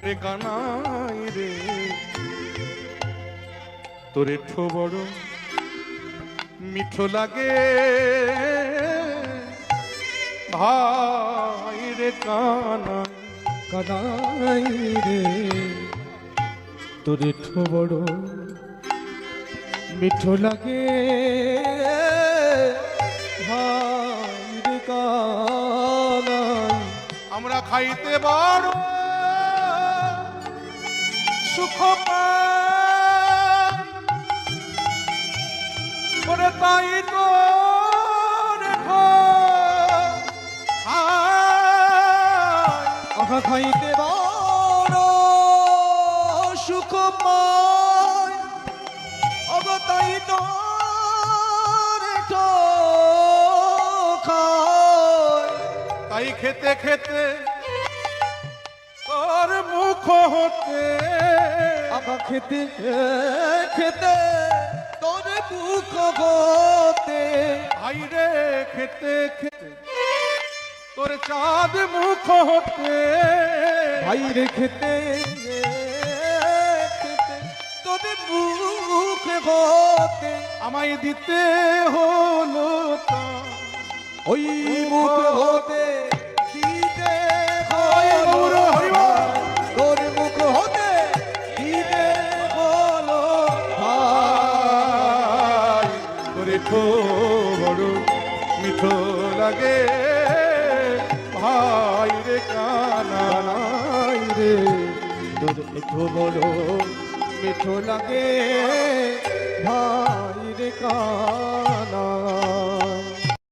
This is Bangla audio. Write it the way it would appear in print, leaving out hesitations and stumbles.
রে কানাই রে তোরে ঠো বড় মিঠো লাগে ভাই রে কানাই কানাই রে তোরে ঠো বড় মিঠো লাগে ভাই রে কানাই। আমরা খাইতে বড় সুখ পাই ওরে তাই তো আহা খাইতে বড় সুখ পাই অগতাই তো তাই খেতে খেতে তোর মুখ হতে আহা খেতে খেতে তোর বুক হতে ভাই রে খেতে খেতে তোর চাঁদ মুখ হতে ভাই রে খেতে খেতে তোর বুক হতে আমায় দিতে হলো তা ওই মুখ হতে দিতে হলো তোর মুখ হতে দিতে হলো ভাই তোরে তো বড় মিঠো লাগে ভাই রে কানাই রে তোর মিঠো বড় মিঠো লাগে ভাই রে কানা।